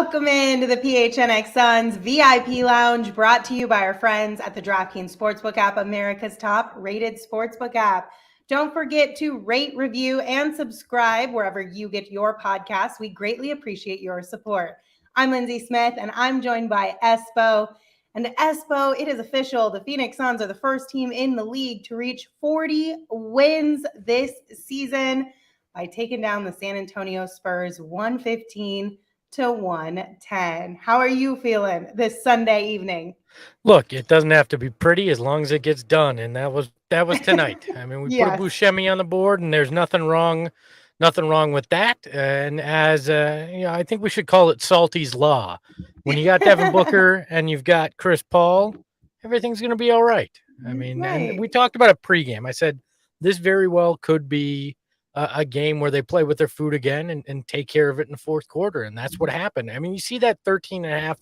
Welcome into the PHNX Suns VIP Lounge, brought to you by our friends at the DraftKings Sportsbook app, America's top-rated sportsbook app. Don't forget to rate, review, and subscribe wherever you get your podcasts. We greatly appreciate your support. I'm Lindsey Smith, and I'm joined by Espo. And Espo, it is official. The Phoenix Suns are the first team in the league to reach 40 wins this season by taking down the San Antonio Spurs 115 to 110. How are you feeling this Sunday evening? Look, it doesn't have to be pretty as long as it gets done, and that was tonight. I mean, we Yes. put a Buscemi on the board, and there's nothing wrong with that. And as I think we should call it Salty's Law. When you got Devin Booker and you've got Chris Paul, everything's going to be all right. I mean, Right. And we talked about it pregame. I said this very well could be a game where they play with their food again and take care of it in the fourth quarter. And that's what happened. I mean, you see that 13.5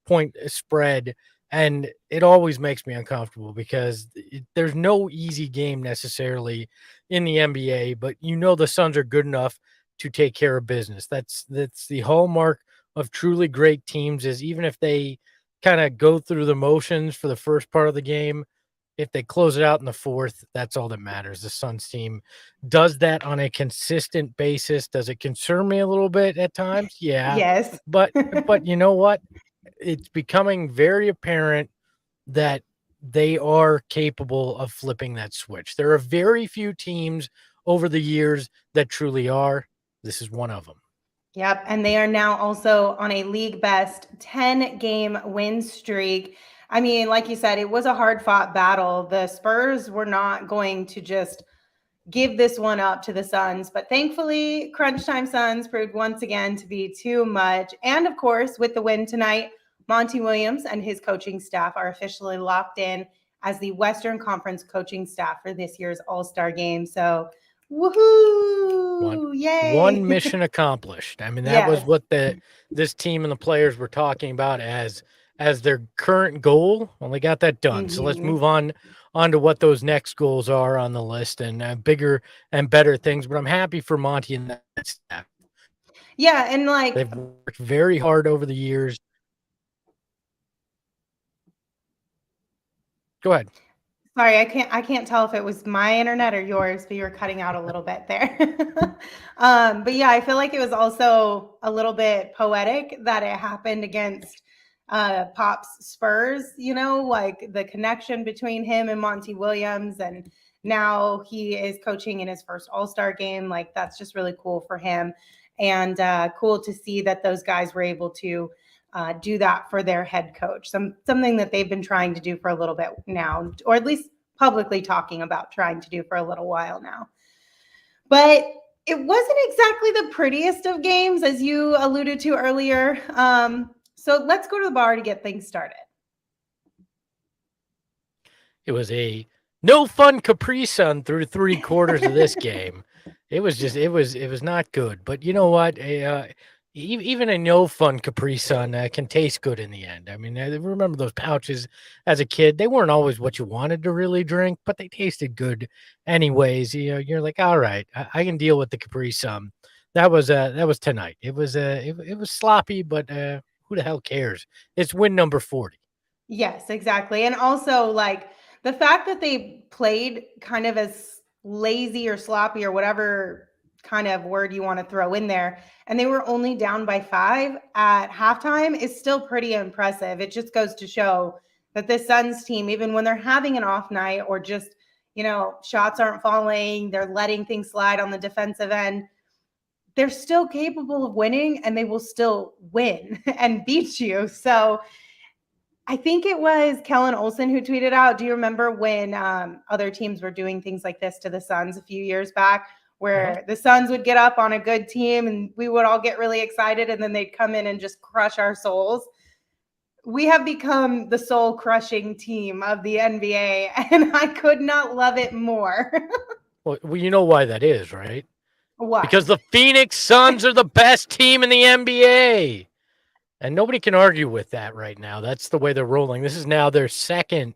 point spread, and it always makes me uncomfortable because there's no easy game necessarily in the NBA, but the Suns are good enough to take care of business. That's the hallmark of truly great teams, is even if they kind of go through the motions for the first part of the game, if they close it out in the fourth, that's all that matters. The Suns team does that on a consistent basis. Does it concern me a little bit at times? Yeah. Yes. But you know what? It's becoming very apparent that they are capable of flipping that switch. There are very few teams over the years that truly are. This is one of them. Yep. And they are now also on a league best 10-game win streak. I mean, like you said, it was a hard-fought battle. The Spurs were not going to just give this one up to the Suns, but thankfully, Crunch Time Suns proved once again to be too much. And of course, with the win tonight, Monty Williams and his coaching staff are officially locked in as the Western Conference coaching staff for this year's All-Star Game. So, woohoo! Yay! One mission accomplished. I mean, that was what this team and the players were talking about as their current goal. Well, they got that done. So let's move on to what those next goals are on the list, and bigger and better things. But I'm happy for Monty and that staff. Yeah, and they've worked very hard over the years. Go ahead. Sorry, I can't tell if it was my internet or yours, but you were cutting out a little bit there. But yeah, I feel like it was also a little bit poetic that it happened against Pop's Spurs, like the connection between him and Monty Williams, and now he is coaching in his first All-Star game. Like, that's just really cool for him, and cool to see that those guys were able to do that for their head coach, something that they've been trying to do for a little bit now, or at least publicly talking about trying to do for a little while now. But it wasn't exactly the prettiest of games, as you alluded to earlier. So let's go to the bar to get things started. It was a no fun Capri Sun through 3 quarters of this game. It was not good. But you know what? Even a no fun Capri Sun can taste good in the end. I mean, I remember those pouches as a kid. They weren't always what you wanted to really drink, but they tasted good anyways. You're like, all right, I can deal with the Capri Sun. That was tonight. It was sloppy, but who the hell cares? It's win number 40. Yes, exactly. And also, like, the fact that they played kind of as lazy or sloppy or whatever kind of word you want to throw in there, and they were only down by 5 at halftime is still pretty impressive. It just goes to show that this Suns team, even when they're having an off night or just, shots aren't falling, they're letting things slide on the defensive end, they're still capable of winning, and they will still win and beat you. So I think it was Kellen Olson who tweeted out, do you remember when other teams were doing things like this to the Suns a few years back, where the Suns would get up on a good team and we would all get really excited, and then they'd come in and just crush our souls? We have become the soul-crushing team of the NBA, and I could not love it more. Well, you know why that is, right? Why? Because the Phoenix Suns are the best team in the NBA. And nobody can argue with that right now. That's the way they're rolling. This is now their second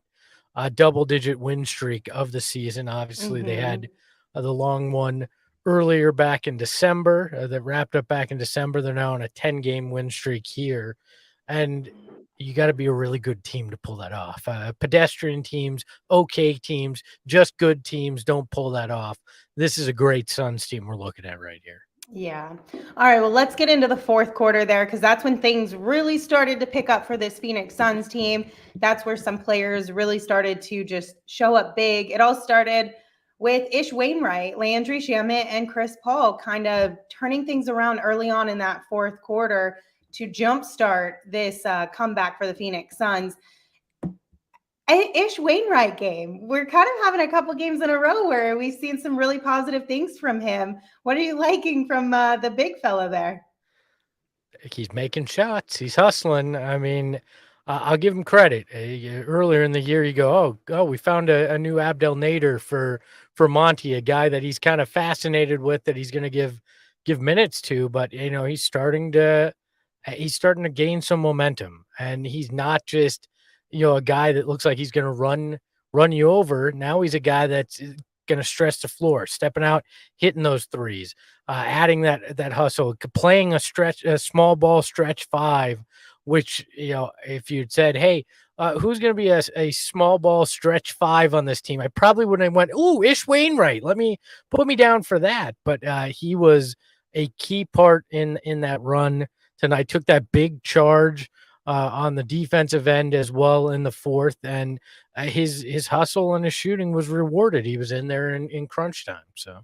double-digit win streak of the season. Obviously, they had the long one earlier back in December, that wrapped up back in December. They're now on a 10-game win streak here. And you got to be a really good team to pull that off. Pedestrian teams, okay teams, just good teams don't pull that off. This is a great Suns team we're looking at right here. Yeah. All right. Well, let's get into the fourth quarter there, because that's when things really started to pick up for this Phoenix Suns team. That's where some players really started to just show up big. It all started with Ish Wainwright, Landry Shamet, and Chris Paul kind of turning things around early on in that fourth quarter to jumpstart this comeback for the Phoenix Suns. Ish Wainwright game. We're kind of having a couple games in a row where we've seen some really positive things from him. What are you liking from the big fella there? He's making shots. He's hustling. I mean, I'll give him credit. Earlier in the year, you go, oh, we found a new Abdel Nader for Monty, a guy that he's kind of fascinated with, that he's going to give minutes to. But he's starting to gain some momentum, and he's not just a guy that looks like he's going to run you over. Now he's a guy that's going to stress the floor, stepping out, hitting those threes, adding that hustle, playing a small ball stretch five, which, if you'd said, hey, who's going to be a small ball stretch five on this team, I probably wouldn't have went, ooh, Ish Wainwright. Put me down for that. But he was a key part in that run tonight. Took that big charge on the defensive end as well in the fourth, and his hustle and his shooting was rewarded. He was in there in crunch time. So,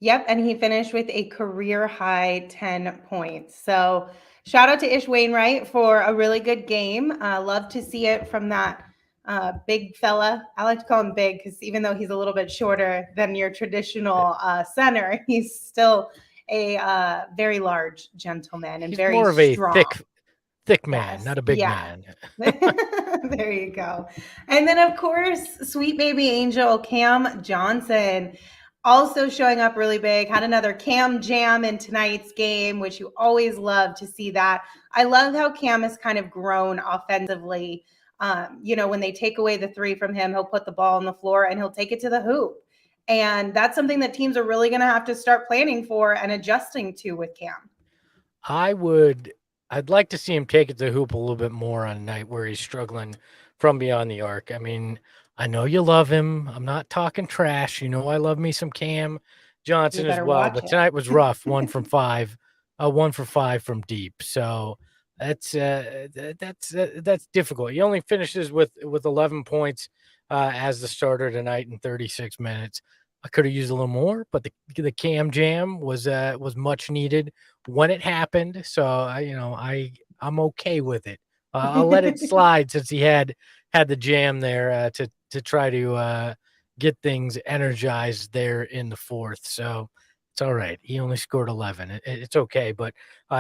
yep, and he finished with a career high 10 points. So, shout out to Ish Wainwright for a really good game. Love to see it from that big fella. I like to call him big because even though he's a little bit shorter than your traditional center, he's still a very large gentleman and he's very more of strong. A thick man, not a big man. There you go. And then, of course, sweet baby angel Cam Johnson also showing up really big. Had another Cam jam in tonight's game, which you always love to see that. I love how Cam has kind of grown offensively. When they take away the three from him, he'll put the ball on the floor and he'll take it to the hoop. And that's something that teams are really going to have to start planning for and adjusting to with Cam. I'd like to see him take it to the hoop a little bit more on a night where he's struggling from beyond the arc. I mean, I know you love him. I'm not talking trash. I love me some Cam Johnson as well. But tonight was rough. 1 from 5, 1 for 5 from deep. So that's difficult. He only finishes with 11 points as the starter tonight in 36 minutes. I could have used a little more, but the Cam jam was much needed when it happened. So I'm okay with it. I'll let it slide since he had the jam there to try to get things energized there in the fourth. So it's all right. He only scored 11. It's okay. But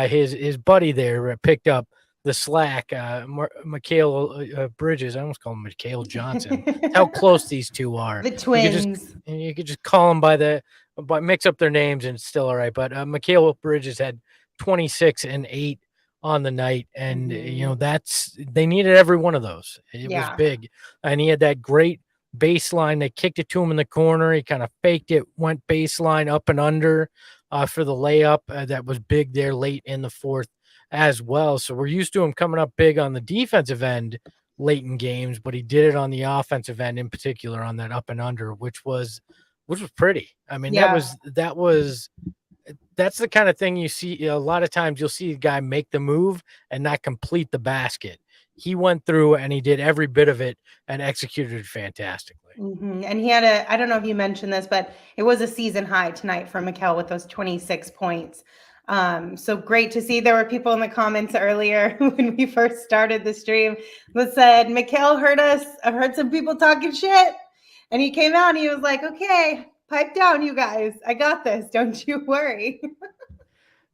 his buddy there picked up the slack. Mikal Bridges. I almost call him Mikal Johnson. How close these two are. The twins. You could just call them by mix up their names and it's still all right. But Mikal Bridges had 26 and 8 on the night, and they needed every one of those. It was big, and he had that great baseline. They kicked it to him in the corner. He kind of faked it, went baseline up and under for the layup. That was big there late in the fourth as well. So we're used to him coming up big on the defensive end late in games, but he did it on the offensive end in particular on that up and under, which was pretty. I mean, that's the kind of thing you see a lot of times. You'll see a guy make the move and not complete the basket. He went through and he did every bit of it and executed it fantastically. Mm-hmm. And he had I don't know if you mentioned this, but it was a season high tonight for Mikal with those 26 points. So great to see. There were people in the comments earlier when we first started the stream that said, Mikal heard us. I heard some people talking shit. And he came out and he was like, okay, pipe down, you guys. I got this. Don't you worry.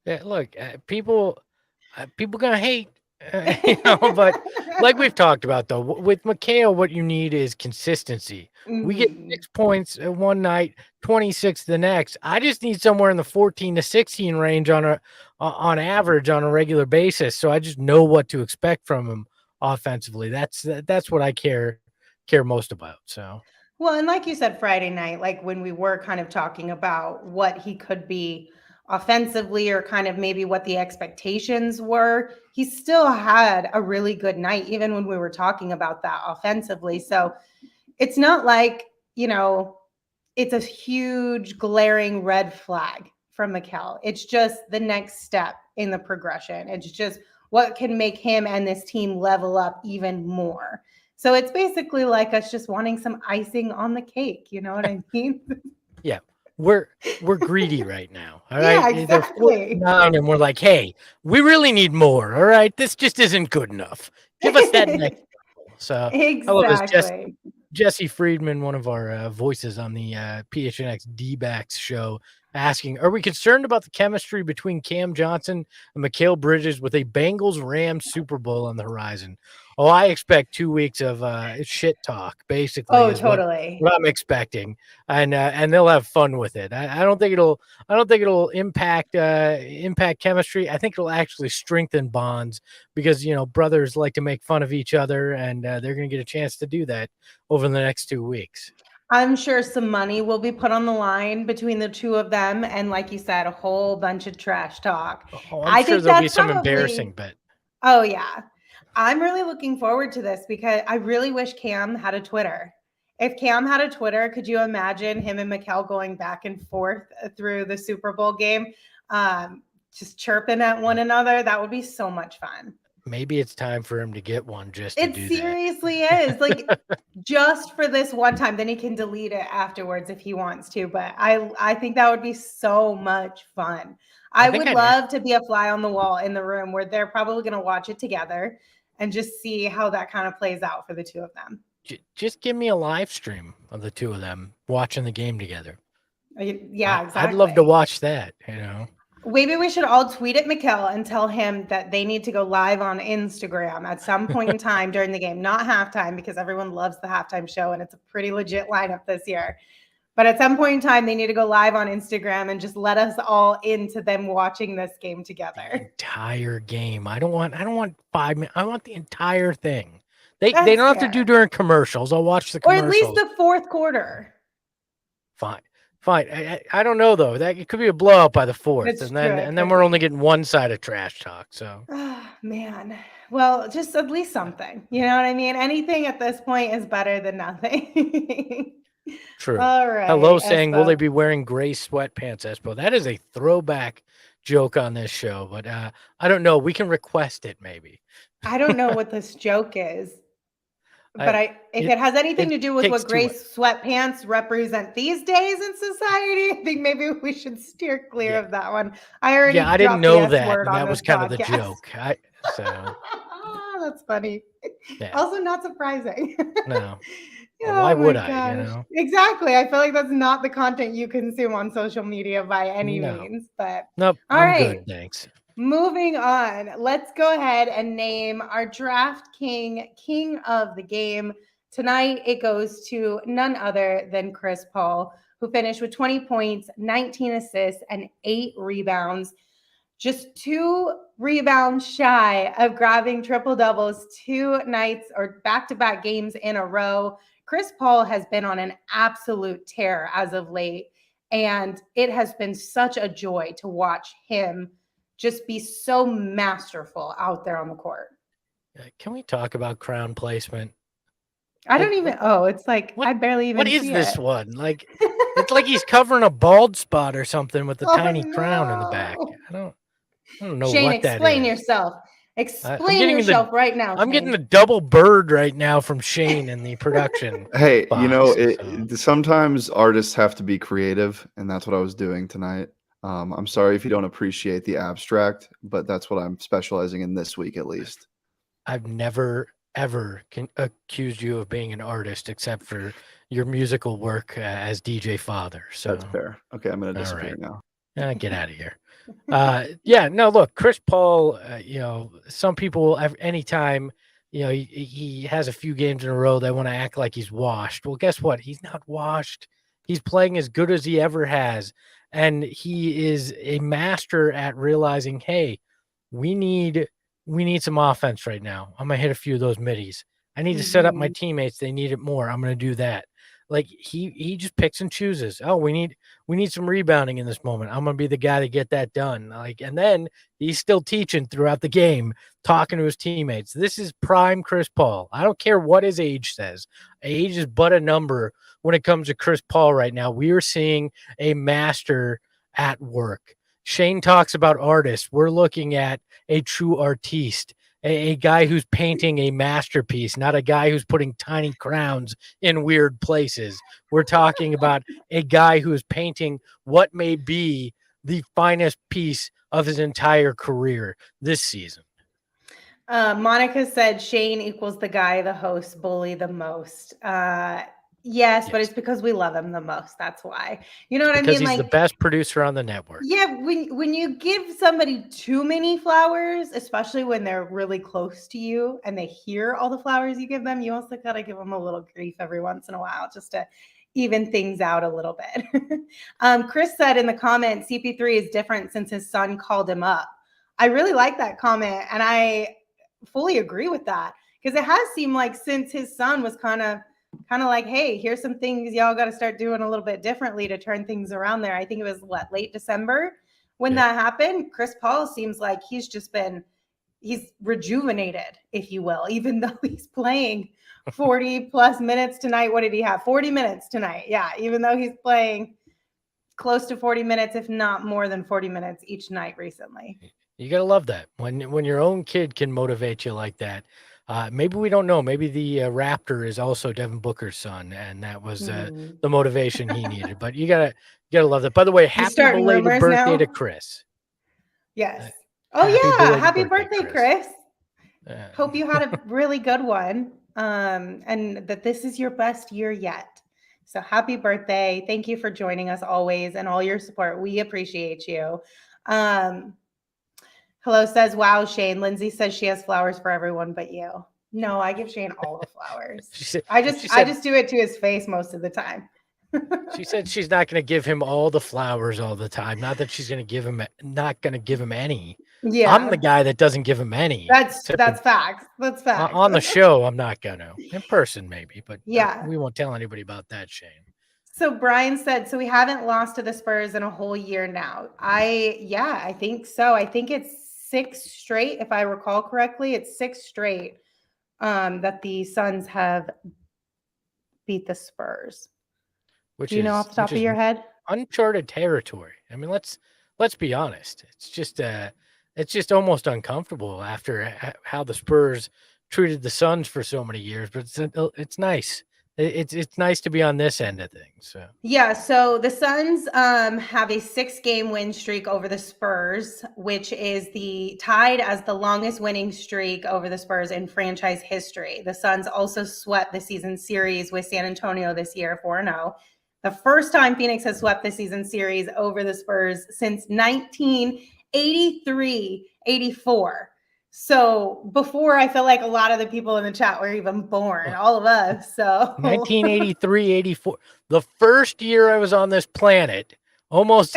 Yeah, look, people gonna hate, but like we've talked about, though, with Mikal, what you need is consistency. Mm-hmm. We get 6 points one night, 26 the next. I just need somewhere in the 14 to 16 range on average on a regular basis. So I just know what to expect from him offensively. That's what I care most about. So. Well, and like you said, Friday night, like when we were kind of talking about what he could be offensively or kind of maybe what the expectations were, he still had a really good night, even when we were talking about that offensively. So it's not like, it's a huge glaring red flag from Mikal. It's just the next step in the progression. It's just what can make him and this team level up even more. So it's basically like us just wanting some icing on the cake. You know what I mean? Yeah. We're greedy right now. All Yeah, right. They're exactly. 49 and we're like, hey, we really need more. All right. This just isn't good enough. Give us that next level. So I love this Exactly. Jesse Friedman, one of our voices on the PHNX D-backs show, asking, are we concerned about the chemistry between Cam Johnson and Mikal Bridges with a Bengals-Rams Super Bowl on the horizon? Oh, I expect 2 weeks of shit talk, basically, Oh, is what totally. I'm expecting, and they'll have fun with it. I don't think it'll impact chemistry. I think it'll actually strengthen bonds because brothers like to make fun of each other, and they're going to get a chance to do that over the next 2 weeks. I'm sure some money will be put on the line between the two of them. And like you said, a whole bunch of trash talk. Oh, I'm I sure think there'll be that's some embarrassing probably, bet. oh, yeah. I'm really looking forward to this because I really wish Cam had a Twitter. If Cam had a Twitter, could you imagine him and Mikal going back and forth through the Super Bowl game, just chirping at one another? That would be so much fun. Maybe it's time for him to get one just to It do that. seriously is like just for this one time. Then he can delete it afterwards if he wants to. But I think that would be so much fun. I think would I'd love to be a fly on the wall in the room where they're probably going to watch it together and just see how that kind of plays out for the two of them. Just give me a live stream of the two of them watching the game together. Yeah, exactly. I'd love to watch that. Maybe we should all tweet at Mikal and tell him that they need to go live on Instagram at some point in time during the game, not halftime, because everyone loves the halftime show and it's a pretty legit lineup this year. But at some point in time, they need to go live on Instagram and just let us all into them watching this game together. The entire game. I don't want 5 minutes. I want the entire thing. They don't have to do during commercials. I'll watch the commercials. Or at least the fourth quarter. Fine. I don't know though. That it could be a blowout by the fourth, and then we're only getting one side of trash talk. So, oh, man. Well, just at least something. You know what I mean? Anything at this point is better than nothing. True. All right. Hello, saying, will they be wearing gray sweatpants, Espo? That is a throwback joke on this show, but I don't know. We can request it maybe. I don't know what this joke is. But if it has anything to do with what gray sweatpants represent these days in society, I think maybe we should steer clear of that one. I didn't know that. That was kind of the joke. That's funny. Yeah. Also not surprising. No. Well, why would I? Exactly. I feel like that's not the content you consume on social media by any means. But nope. I'm good. Thanks. Moving on, let's go ahead and name our draft king of the game. Tonight, it goes to none other than Chris Paul, who finished with 20 points, 19 assists, and 8 rebounds. Just 2 rebounds shy of grabbing triple doubles 2 nights or back-to-back games in a row. Chris Paul has been on an absolute tear as of late, and it has been such a joy to watch him just be so masterful out there on the court. Can we talk about crown placement? I don't even. It's like I barely even. What is this one? Like, it's like he's covering a bald spot or something with a tiny crown in the back. I don't know Shane, what that is. Explain yourself. Explain yourself right now. I'm getting the double bird right now from Shane in the production. Hey, sometimes artists have to be creative, and that's what I was doing tonight. I'm sorry if you don't appreciate the abstract, but that's what I'm specializing in this week, at least. I've never, ever accused you of being an artist except for your musical work as DJ Father. So that's fair. Okay, I'm going to disappear now. Get out of here. Look, Chris Paul, some people, anytime, he has a few games in a row, they want to act like he's washed. Well, guess what? He's not washed. He's playing as good as he ever has. And he is a master at realizing, hey, we need some offense right now. I'm going to hit a few of those middies. I need to set up my teammates. They need it more. I'm going to do that. Like he just picks and chooses. Oh, we need some rebounding in this moment. I'm gonna be the guy to get that done. Like, and then he's still teaching throughout the game, talking to his teammates. This is prime Chris Paul. I don't care what his age says. Age is but a number when it comes to Chris Paul right now. We are seeing a master at work. Shane talks about artists. We're looking at a true artiste, a guy who's painting a masterpiece, not a guy who's putting tiny crowns in weird places. We're talking about a guy who is painting what may be the finest piece of his entire career this season. Monica said Shane equals the guy the hosts bully the most. Yes, but it's because we love him the most. That's why. You know what I mean? Because he's the best producer on the network. Yeah, when you give somebody too many flowers, especially when they're really close to you and they hear all the flowers you give them, you also got to give them a little grief every once in a while just to even things out a little bit. Chris said in the comment, CP3 is different since his son called him up. I really like that comment, and I fully agree with that, because it has seemed like since his son was kind of like, hey, here's some things y'all got to start doing a little bit differently to turn things around there. I think it was late December when that happened. Chris Paul seems like he's rejuvenated, if you will, even though he's playing 40 plus minutes tonight. What did he have? 40 minutes tonight. Yeah. Even though he's playing close to 40 minutes, if not more than 40 minutes each night recently. You got to love that when your own kid can motivate you like that. Maybe we don't know. Maybe the Raptor is also Devin Booker's son, and that was the motivation he needed. But you gotta love that. By the way, happy belated birthday to Chris. Yes. Happy birthday, Chris. Hope you had a really good one, and that this is your best year yet. So happy birthday! Thank you for joining us always and all your support. We appreciate you. Hello says, wow, Shane. Lindsey says she has flowers for everyone but you. No, I give Shane all the flowers. I just do it to his face most of the time. She said she's not going to give him all the flowers all the time. Not that she's not going to give him any. Yeah. I'm the guy that doesn't give him any. That's facts. That's facts. On the show, I'm not going to. In person, maybe. But we won't tell anybody about that, Shane. So Brian said, so we haven't lost to the Spurs in a whole year now. I think so. I think it's 6 straight, if I recall correctly. It's 6 straight that the Suns have beat the Spurs. Do you know off the top of your head? Uncharted territory. I mean, let's be honest. It's just almost uncomfortable after how the Spurs treated the Suns for so many years. But it's nice. It's nice to be on this end of things. So so the Suns have a 6-game win streak over the Spurs, which is tied as the longest winning streak over the Spurs in franchise history. The Suns also swept the season series with San Antonio this year 4-0. The first time Phoenix has swept the season series over the Spurs since 1983-84. So before, I feel like a lot of the people in the chat were even born, all of us. So 1983-84, the first year I was on this planet, almost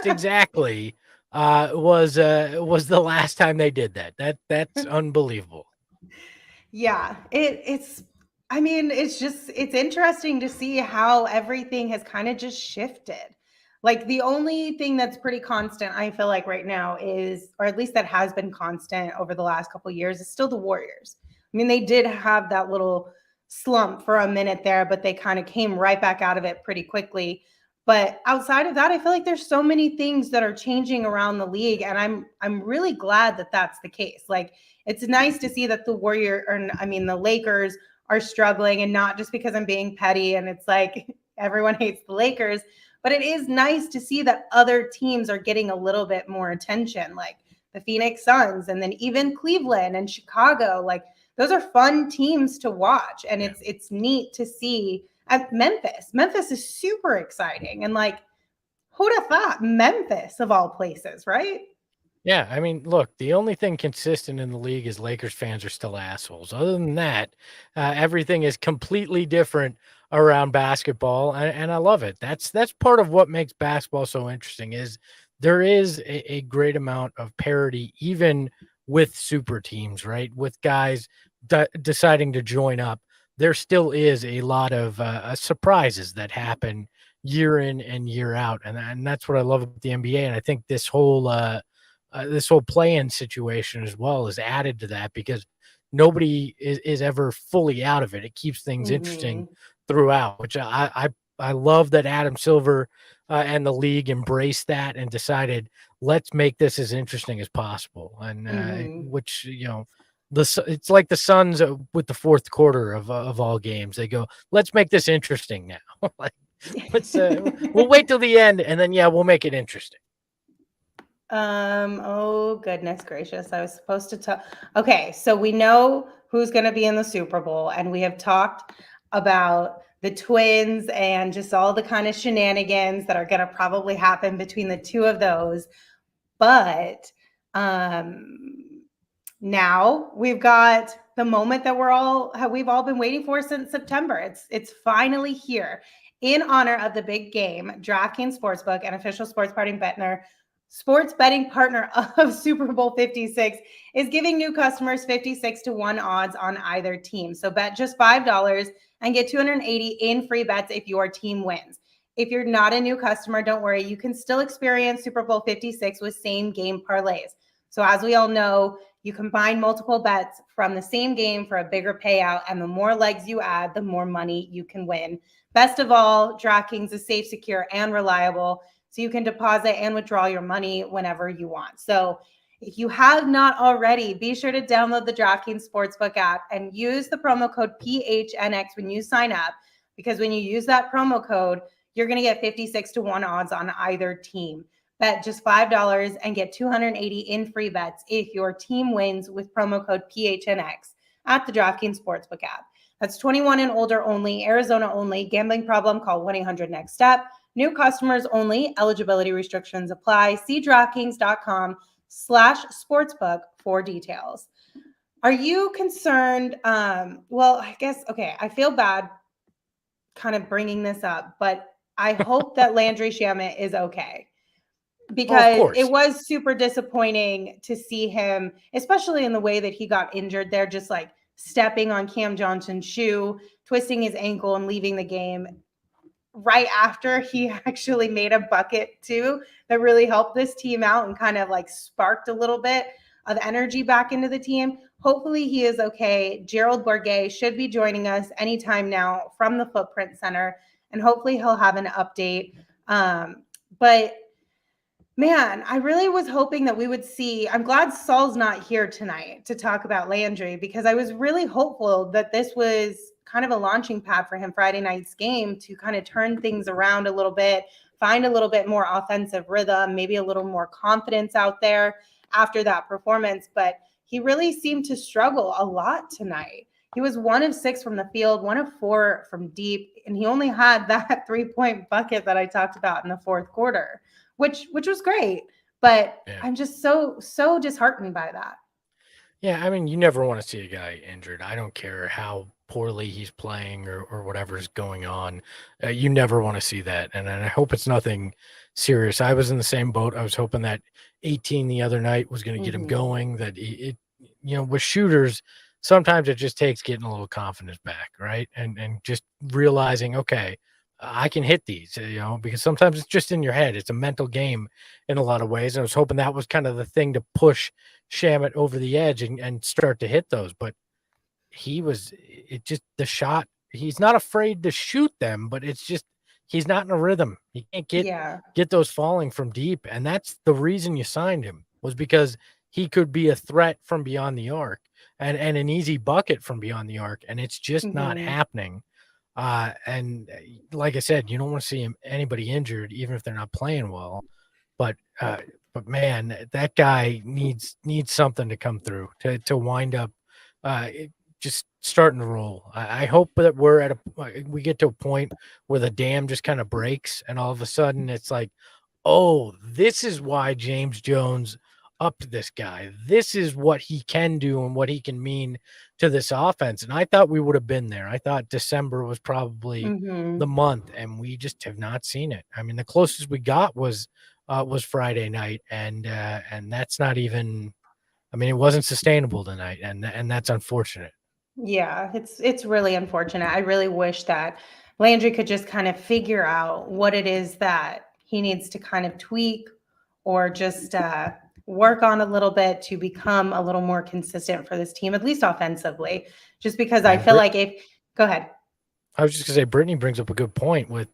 exactly, was the last time they did that. That's unbelievable. Yeah, it's interesting to see how everything has kind of just shifted. Like the only thing that's pretty constant, I feel like right now is, or at least that has been constant over the last couple of years, is still the Warriors. I mean, they did have that little slump for a minute there, but they kind of came right back out of it pretty quickly. But outside of that, I feel like there's so many things that are changing around the league, and I'm really glad that that's the case. Like, it's nice to see that the Lakers are struggling, and not just because I'm being petty and it's like everyone hates the Lakers. But it is nice to see that other teams are getting a little bit more attention, like the Phoenix Suns, and then even Cleveland and Chicago. Like, those are fun teams to watch. And it's neat to see at Memphis. Memphis is super exciting. And like, who'd have thought Memphis of all places, right? Yeah, I mean, look, the only thing consistent in the league is Lakers fans are still assholes. Other than that, everything is completely different around basketball, and I love it. That's part of what makes basketball so interesting, is there is a great amount of parity, even with super teams, right? With guys deciding to join up. there still is a lot of surprises that happen year in and year out, and that's what I love about the NBA. And I think this whole play-in situation as well is added to that, because nobody is ever fully out of it. It keeps things interesting throughout, which I love that Adam Silver and the league embraced that and decided, let's make this as interesting as possible. And which, you know, it's like the Suns with the fourth quarter of all games. They go, let's make this interesting now. Like, we'll wait till the end, and then we'll make it interesting. Oh goodness gracious. I was supposed to tell. Okay, so we know who's going to be in the Super Bowl, and we have talked about the Twins and just all the kind of shenanigans that are going to probably happen between the two of those. But now we've got the moment that we've all been waiting for since September. It's finally here. In honor of the big game, DraftKings Sportsbook, an official sports betting partner of Super Bowl 56, is giving new customers 56-1 odds on either team. So bet just $5 and get 280 in free bets if your team wins. If you're not a new customer, don't worry. You can still experience Super Bowl 56 with same game parlays. So as we all know, you combine multiple bets from the same game for a bigger payout, and the more legs you add, the more money you can win. Best of all, DraftKings is safe, secure, and reliable, so you can deposit and withdraw your money whenever you want. So if you have not already, be sure to download the DraftKings Sportsbook app and use the promo code PHNX when you sign up, because when you use that promo code, you're going to get 56-1 odds on either team. Bet just $5 and get 280 in free bets if your team wins with promo code PHNX at the DraftKings Sportsbook app. That's 21 and older only, Arizona only. Gambling problem? Call 1-800-NEXT-STEP. New customers only. Eligibility restrictions apply. See DraftKings.com/sportsbook for details. Are you concerned? Well, I guess, okay, I feel bad kind of bringing this up, but I hope that Landry Shamet is okay. Because it was super disappointing to see him, especially in the way that he got injured there, just like stepping on Cam Johnson's shoe, twisting his ankle and leaving the game right after he actually made a bucket too that really helped this team out and kind of like sparked a little bit of energy back into the team. Hopefully he is okay. Gerald Bourguet should be joining us anytime now from the Footprint Center, and hopefully he'll have an update. But man, I really was hoping that we would see. I'm glad Saul's not here tonight to talk about Landry, because I was really hopeful that this was kind of a launching pad for him Friday night's game to kind of turn things around a little bit, find a little bit more offensive rhythm, maybe a little more confidence out there after that performance. But he really seemed to struggle a lot tonight. He was 1 of 6 from the field, 1 of 4 from deep, and he only had that 3-point bucket that I talked about in the fourth quarter, which was great. But I'm just so disheartened by that. Yeah, I mean, you never want to see a guy injured. I don't care how poorly he's playing or whatever's going on. You never want to see that. And I hope it's nothing serious. I was in the same boat. I was hoping that 18 the other night was going to get him going, that it with shooters, sometimes it just takes getting a little confidence back, right? And just realizing, okay, I can hit these, because sometimes it's just in your head. It's a mental game in a lot of ways. And I was hoping that was kind of the thing to push Shamet over the edge and start to hit those. But the shot, he's not afraid to shoot them, but it's just, he's not in a rhythm. He can't get those falling from deep. And that's the reason you signed him, was because he could be a threat from beyond the arc and an easy bucket from beyond the arc. And it's just not happening. And like I said, you don't want to see anybody injured, even if they're not playing well. But man, that guy needs something to come through to wind up just starting to roll. I hope that we get to a point where the dam just kind of breaks, and all of a sudden it's like, oh, this is why James Jones upped this guy. This is what he can do and what he can mean to this offense. And I thought we would have been there. I thought December was probably the month, and we just have not seen it. I mean, the closest we got was Friday night, and that's not even. I mean, it wasn't sustainable tonight, and that's unfortunate. Yeah, it's really unfortunate. I really wish that Landry could just kind of figure out what it is that he needs to kind of tweak or just work on a little bit to become a little more consistent for this team, at least offensively. Just because I feel like if go ahead. I was just gonna say Brittany brings up a good point with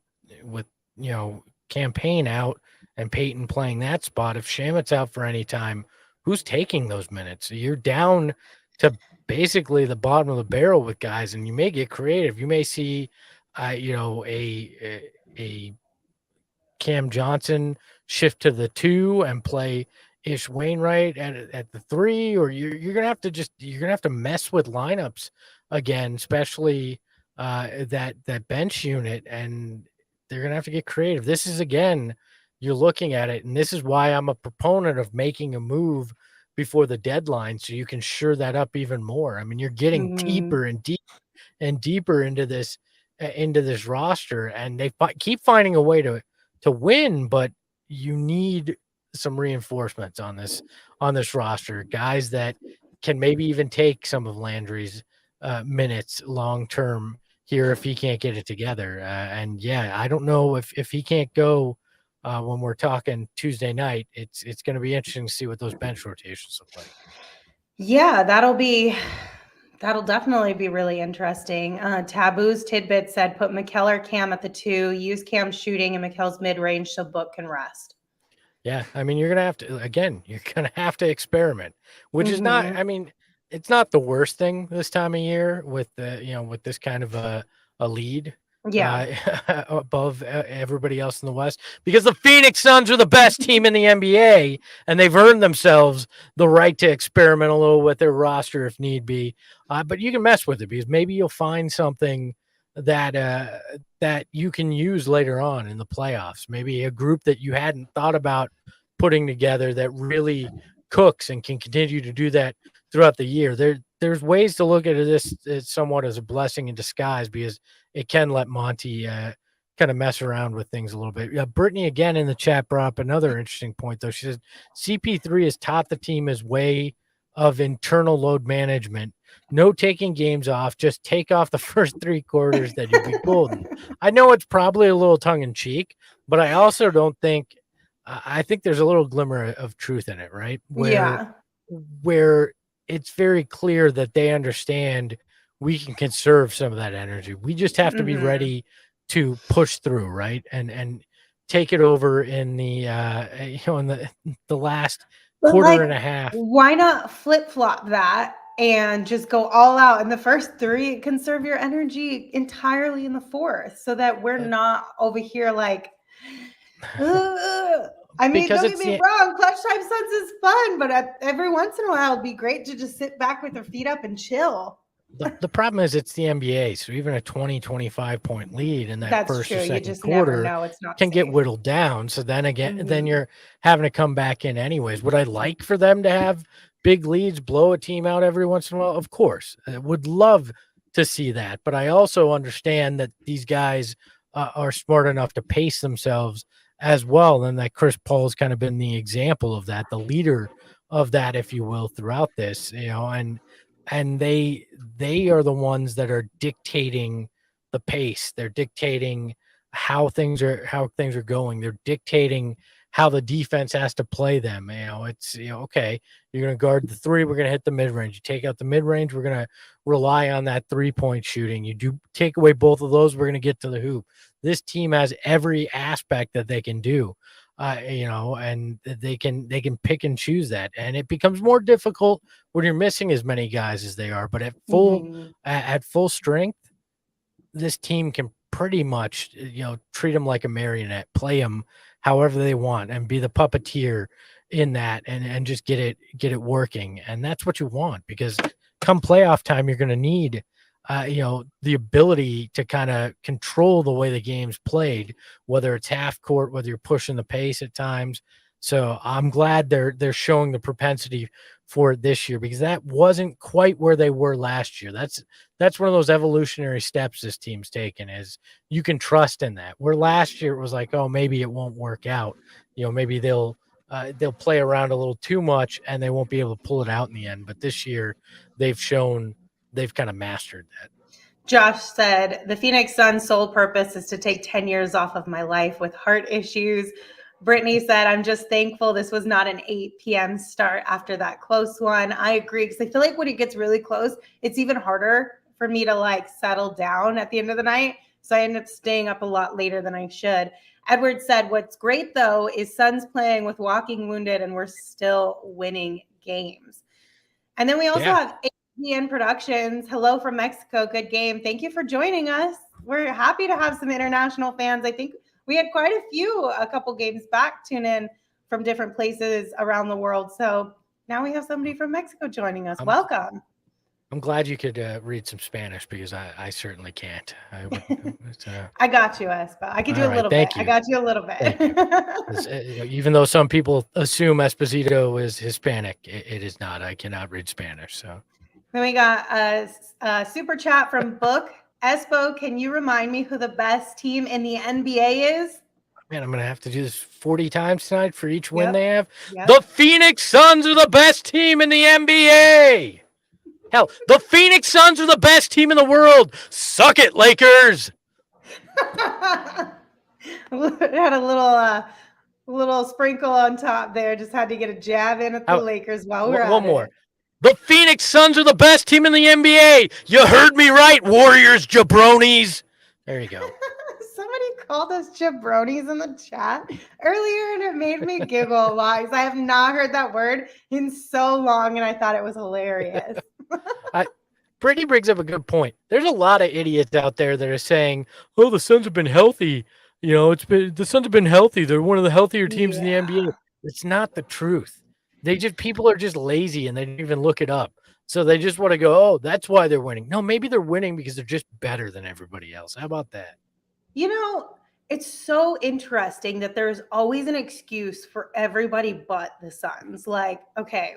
Campaign out and Peyton playing that spot. If Shamit's out for any time, who's taking those minutes? You're down to basically the bottom of the barrel with guys, and you may get creative. You may see, a Cam Johnson shift to the 2 and play Ish Wainwright at the 3, or you're gonna have to mess with lineups again, especially that bench unit, and they're gonna have to get creative. This is again, you're looking at it, and this is why I'm a proponent of making a move before the deadline so you can shore that up even more. I mean, you're getting deeper and deeper into this roster, and they keep finding a way to win, but you need some reinforcements on this roster, guys that can maybe even take some of Landry's minutes long term here if he can't get it together. And yeah, I don't know if he can't go when we're talking Tuesday night. It's going to be interesting to see what those bench rotations look like. Yeah, that'll definitely be really interesting. Taboo's Tidbit said put Mikal or Cam at the 2, use Cam's shooting and Mikal's mid-range so Book can rest. Yeah, I mean, you're going to have to experiment, which is not, I mean, it's not the worst thing this time of year with with this kind of a lead above everybody else in the West, because the Phoenix Suns are the best team in the NBA, and they've earned themselves the right to experiment a little with their roster if need be. But you can mess with it because maybe you'll find something that you can use later on in the playoffs. Maybe a group that you hadn't thought about putting together that really cooks and can continue to do that throughout the year. There's ways to look at this somewhat as a blessing in disguise, because it can let Monty kind of mess around with things a little bit. Brittany again in the chat brought up another interesting point though. She says CP3 has taught the team his way of internal load management. No taking games off, just take off the first 3 quarters, that you'll be golden. I know it's probably a little tongue in cheek, but I also don't think, I think there's a little glimmer of truth in it, right? Where it's very clear that they understand we can conserve some of that energy. We just have to be ready to push through, right? And take it over in the in the last quarter and a half. Why not flip-flop that and just go all out in the first 3, conserve your energy entirely in the 4th, so that we're not over here like, I mean, don't get me wrong, Clutch Time Suns is fun, but every once in a while it'd be great to just sit back with your feet up and chill. The problem is it's the NBA, so even a 20-25 point lead in that first or second quarter can get whittled down. So then again, then you're having to come back in anyways. Would I like for them to have big leads, blow a team out every once in a while? Of course, I would love to see that. But I also understand that these guys are smart enough to pace themselves as well. And that Chris Paul's kind of been the example of that, the leader of that, if you will, throughout this, and they are the ones that are dictating the pace. They're dictating how things are going. They're dictating how the defense has to play them. It's okay, you're going to guard the 3, we're going to hit the mid-range. You take out the mid-range, we're going to rely on that 3-point shooting. You do take away both of those, we're going to get to the hoop. This team has every aspect that they can do. And they can pick and choose that, and it becomes more difficult when you're missing as many guys as they are. But at full strength, this team can pretty much treat them like a marionette, play them however they want, and be the puppeteer in that, and just get it working. And that's what you want, because come playoff time, you're going to need the ability to kind of control the way the game's played, whether it's half court, whether you're pushing the pace at times. So I'm glad they're showing the propensity for it this year, because that wasn't quite where they were last year. That's one of those evolutionary steps this team's taken, is you can trust in that. Where last year it was like, oh, maybe it won't work out. Maybe they'll play around a little too much and they won't be able to pull it out in the end. But this year they've shown they've kind of mastered that. Josh said, the Phoenix Suns' sole purpose is to take 10 years off of my life with heart issues. Brittany said, I'm just thankful this was not an 8 p.m. start after that close one. I agree, because I feel like when it gets really close, it's even harder for me to like settle down at the end of the night. So I end up staying up a lot later than I should. Edward said, what's great, though, is Suns playing with walking wounded, and we're still winning games. And then we also have APN Productions. Hello from Mexico. Good game. Thank you for joining us. We're happy to have some international fans. I think we had quite a couple games back, tune in from different places around the world. So now we have somebody from Mexico joining us. Welcome. I'm glad you could read some Spanish, because I certainly can't. I got you, Espo. I could do a little bit. I got you a little bit. Even though some people assume Esposito is Hispanic, it is not. I cannot read Spanish. So then we got a super chat from Book. Espo, can you remind me who the best team in the NBA is? Man, I'm going to have to do this 40 times tonight for each win they have. Yep. The Phoenix Suns are the best team in the NBA. Hell, the Phoenix Suns are the best team in the world. Suck it, Lakers. Had a little sprinkle on top there. Just had to get a jab in at the Lakers while we're one more. The Phoenix Suns are the best team in the NBA. You heard me right, Warriors jabronis. There you go. Somebody called us jabronis in the chat earlier, and it made me giggle a lot, because I have not heard that word in so long, and I thought it was hilarious. Brittany brings up a good point. There's a lot of idiots out there that are saying, "Oh, the Suns have been healthy. You know, the Suns have been healthy. They're one of the healthier teams in the NBA." It's not the truth. People are just lazy, and they don't even look it up. So they just want to go, "Oh, that's why they're winning." No, maybe they're winning because they're just better than everybody else. How about that? You know, it's so interesting that there's always an excuse for everybody but the Suns. Like, okay,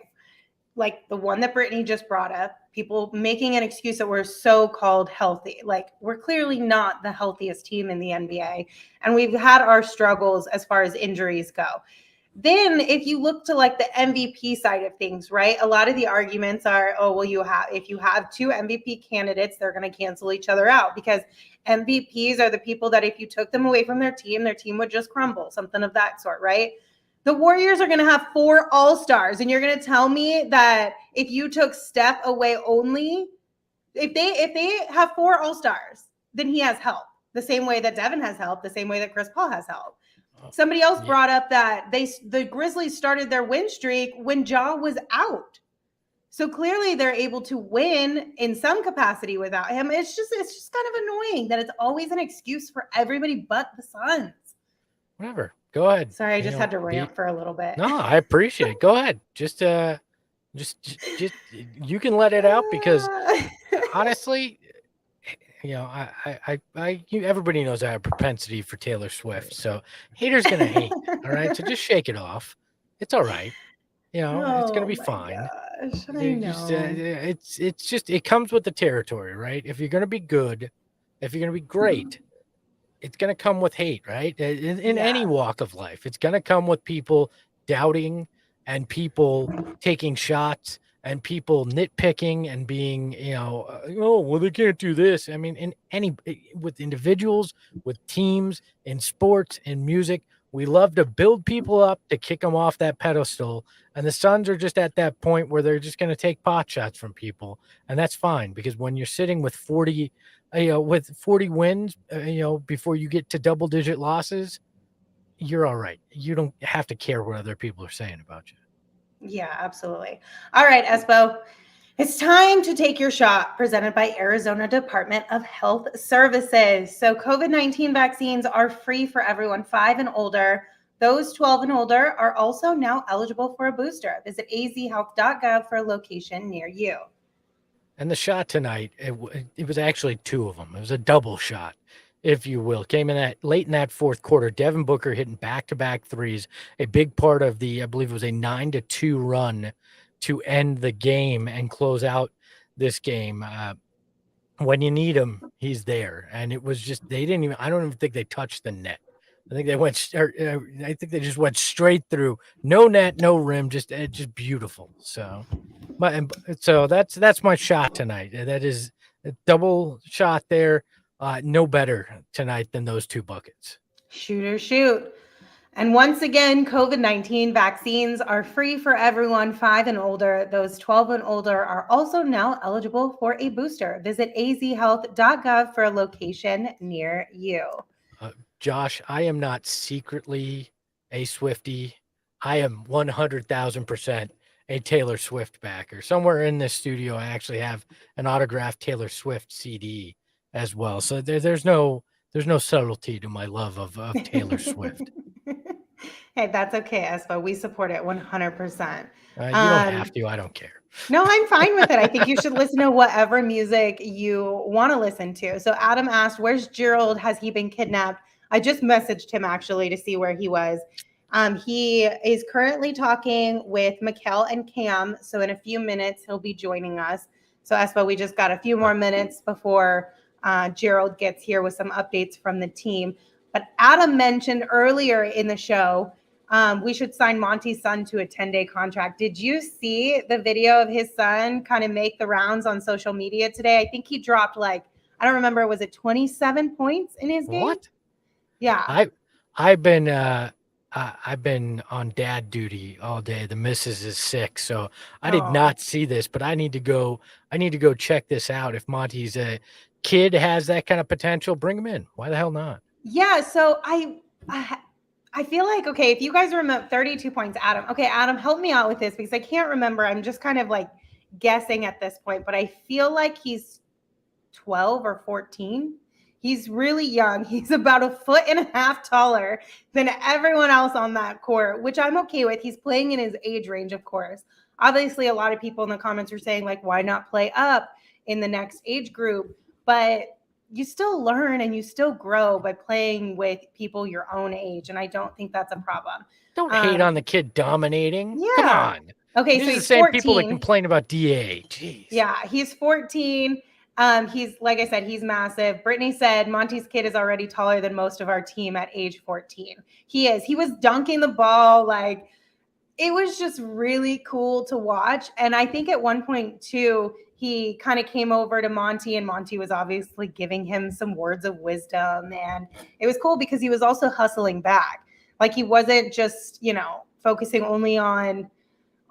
like the one that Brittany just brought up, people making an excuse that we're so-called healthy. Like, we're clearly not the healthiest team in the NBA, and we've had our struggles as far as injuries go. Then if you look to like the MVP side of things, right? A lot of the arguments are, oh, well, if you have two MVP candidates, they're going to cancel each other out, because MVPs are the people that if you took them away from their team would just crumble, something of that sort, right? The Warriors are going to have 4 All-Stars, and you're going to tell me that if you took Steph away only, if they have 4 All-Stars, then he has help, the same way that Devin has help, the same way that Chris Paul has help. Somebody else brought up that the Grizzlies started their win streak when Ja was out. So clearly they're able to win in some capacity without him. It's just kind of annoying that it's always an excuse for everybody but the Suns. Whatever. Go ahead. Sorry, I just had to rant for a little bit. No, I appreciate it. Go ahead. Just you can let it out, because honestly, you know, everybody knows I have a propensity for Taylor Swift, so haters gonna hate. All right, so just shake it off. It's all right. You know, it's gonna be fine. Gosh, I know. It's just it comes with the territory, right? If you're gonna be good, if you're gonna be great, it's gonna come with hate, right? In any walk of life, it's gonna come with people doubting and people taking shots and people nitpicking and being, oh, well, they can't do this. I mean, with individuals, with teams, in sports, in music, we love to build people up to kick them off that pedestal. And the Suns are just at that point where they're just going to take pot shots from people. And that's fine, because when you're sitting with 40 wins, before you get to double-digit losses, you're all right. You don't have to care what other people are saying about you. Yeah, absolutely. All right, Espo, it's time to take your shot, presented by Arizona Department of Health Services. So COVID-19 vaccines are free for everyone 5 and older. Those 12 and older are also now eligible for a booster. Visit azhealth.gov for a location near you. And the shot tonight, it was actually 2 of them. It was a double shot, if you will. Came in late in that fourth quarter. Devin Booker hitting back-to-back threes, a big part of I believe it was a 9-2 run to end the game and close out this game. When you need him, he's there. And it was just, I don't even think they touched the net. I think they just went straight through. No net, no rim, just beautiful. So So that's my shot tonight. That is a double shot there. No better tonight than those 2 buckets. Shoot. And once again, COVID-19 vaccines are free for everyone 5 and older. Those 12 and older are also now eligible for a booster. Visit azhealth.gov for a location near you. Josh, I am not secretly a Swiftie. I am 100,000% a Taylor Swift backer. Somewhere in this studio, I actually have an autographed Taylor Swift CD as well. So there's no subtlety to my love of Taylor Swift. Hey, that's okay, Espo. We support it 100%. You don't have to. I don't care. No, I'm fine with it. I think you should listen to whatever music you want to listen to. So Adam asked, where's Gerald? Has he been kidnapped? I just messaged him actually to see where he was. He is currently talking with Mikal and Cam. So in a few minutes, he'll be joining us. So Espo, we just got a few more minutes before Gerald gets here with some updates from the team. But Adam mentioned earlier in the show, we should sign Monty's son to a 10-day contract. Did you see the video of his son kind of make the rounds on social media today? I think he dropped I don't remember, was it 27 points in his game? What? Yeah. I've been on dad duty all day. The missus is sick, so I did not see this, but I need to go check this out. If Monty's a kid has that kind of potential, bring him in. Why the hell not? Yeah, so I feel like, okay, if you guys remember 32 points, Adam. Okay, Adam, help me out with this because I can't remember. I'm just kind of guessing at this point, but I feel like he's 12 or 14. He's really young. He's about 1.5 feet taller than everyone else on that court, which I'm okay with. He's playing in his age range, of course. Obviously, a lot of people in the comments are saying, why not play up in the next age group? But you still learn and you still grow by playing with people your own age. And I don't think that's a problem. Don't hate on the kid dominating. Yeah. Come on. Okay, These so are he's the same 14. people that complain about DA. Jeez. Yeah, he's 14. He's, like I said, he's massive. Brittany said Monty's kid is already taller than most of our team at age 14. He is. He was dunking the ball. It was just really cool to watch. And I think at one point too, he kind of came over to Monty and Monty was obviously giving him some words of wisdom. And it was cool because he was also hustling back. He wasn't just, focusing only on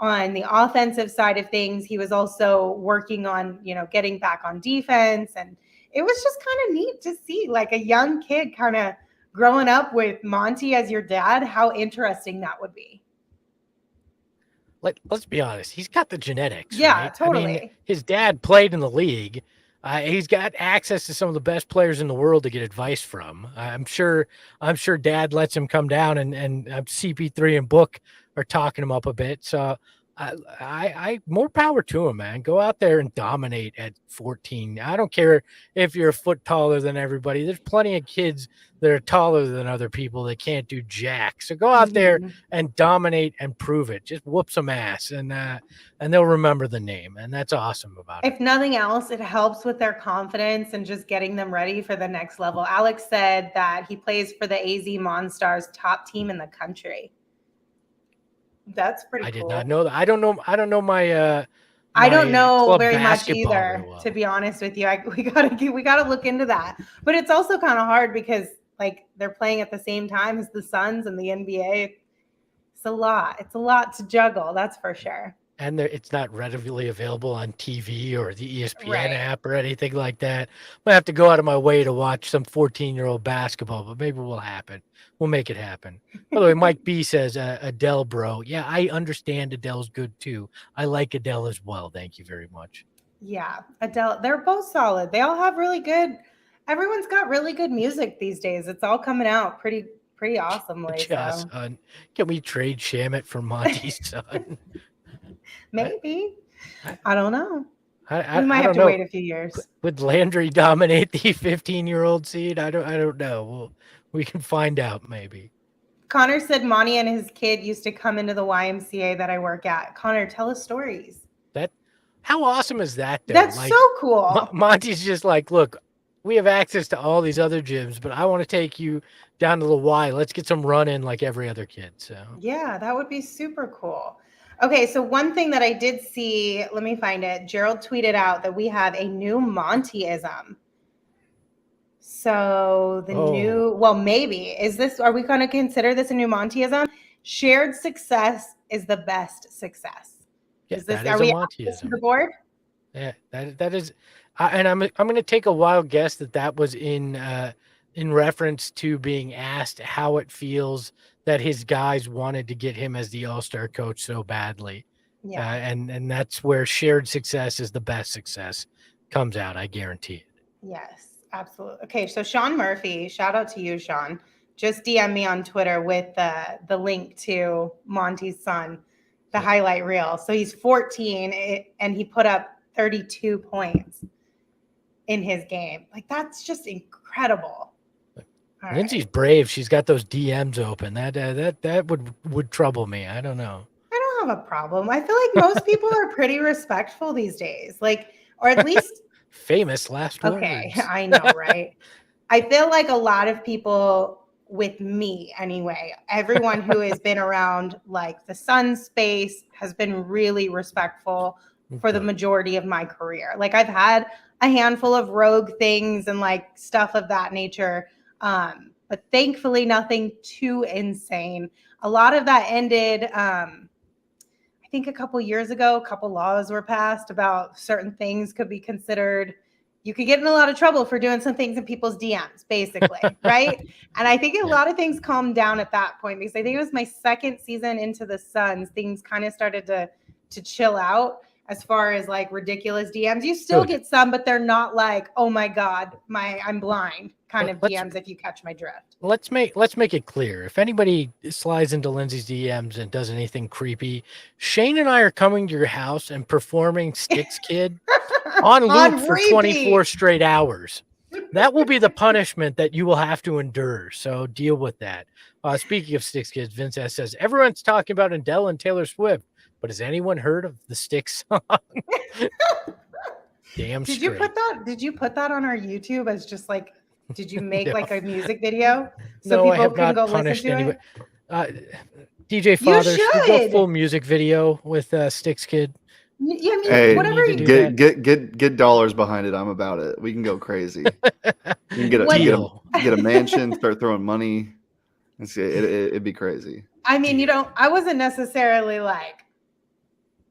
the offensive side of things. He was also working on, getting back on defense. And it was just kind of neat to see a young kid kind of growing up with Monty as your dad, how interesting that would be. Let's be honest. He's got the genetics. Yeah, right? totally. I mean, his dad played in the league. He's got access to some of the best players in the world to get advice from. I'm sure dad lets him come down and CP3 and Book are talking him up a bit. So I more power to him, man. Go out there and dominate at 14. I don't care if you're a foot taller than everybody. There's plenty of kids that are taller than other people that can't do jack. So go out there and dominate and prove it. Just whoop some ass and they'll remember the name. And that's awesome about it. If nothing else, it helps with their confidence and just getting them ready for the next level. Alex said that he plays for the AZ Monstars, top team in the country. That's pretty cool. I did not know that. I don't know my I don't know very much basketball either, well. to be honest with you. We gotta look into that. But it's also kind of hard because they're playing at the same time as the Suns and the NBA. It's a lot. It's a lot to juggle, that's for sure. And it's not readily available on TV or the ESPN app or anything like that. I have to go out of my way to watch some 14-year-old basketball, but maybe we'll happen. We'll make it happen. By the way, Mike B says, Adele, bro. Yeah, I understand Adele's good too. I like Adele as well. Thank you very much. Yeah, Adele, they're both solid. They all have really good, everyone's got really good music these days. It's all coming out pretty awesomely. Just, son. Can we trade Shamit for Monty's son? Maybe. I don't know. We might have to wait a few years. Would Landry dominate the 15-year-old seed? I don't know. We can find out maybe. Connor said Monty and his kid used to come into the YMCA that I work at. Connor, tell us stories. How awesome is that, though? That's so cool. Monty's just look, we have access to all these other gyms, but I want to take you down to the Y. Let's get some run in like every other kid. So yeah, that would be super cool. Okay, so one thing that I did see, let me find it. Gerald tweeted out that we have a new Montyism. So maybe are we going to consider this a new Montyism? Shared success is the best success. Yeah, Is this, that is are a we adding this to Montyism. the board? Yeah, that is, and I'm going to take a wild guess that was in reference to being asked how it feels that his guys wanted to get him as the All-Star coach so badly. Yeah. And that's where shared success is the best success comes out. I guarantee it. Yes, absolutely. Okay, so Sean Murphy, shout out to you, Sean. Just DM me on Twitter with the link to Monty's son, the highlight reel. So he's 14 and he put up 32 points in his game. Like, that's just incredible. All Lindsey's right. brave. She's got those DMs open. That would trouble me. I don't know. I don't have a problem. I feel like most people are pretty respectful these days. Like, or at least famous last okay, words. I know, right? I feel like a lot of people, with me anyway, everyone who has been around like the Sun space has been really respectful for the majority of my career. Like, I've had a handful of rogue things and like stuff of that nature, but thankfully nothing too insane. A lot of that ended I think a couple years ago. A couple laws were passed about certain things could be considered, you could get in a lot of trouble for doing some things in people's DMs, basically, right? And I think a lot of things calmed down at that point, because I think it was my second season into the Suns. Things kind of started to chill out as far as like ridiculous DMs. You still get some, but they're not like, oh my God, I'm blind kind of DMs, if you catch my drift. Let's make it clear. If anybody slides into Lindsey's DMs and does anything creepy, Shane and I are coming to your house and performing Sticks Kid on loop for 24 straight hours. That will be the punishment that you will have to endure. So deal with that. Speaking of Sticks Kids, Vince S. says, everyone's talking about Adele and Taylor Swift, but has anyone heard of the Sticks song? Damn straight. Did you put that on our YouTube as just like, did you make like a music video so no, people can go listen to anybody. it? DJ Fathers, you go full music video with Sticks Kid. Yeah, I mean, hey, whatever you get dollars behind it. I'm about it. We can go crazy. You can get a mansion, start throwing money. It'd be crazy. I mean, I wasn't necessarily like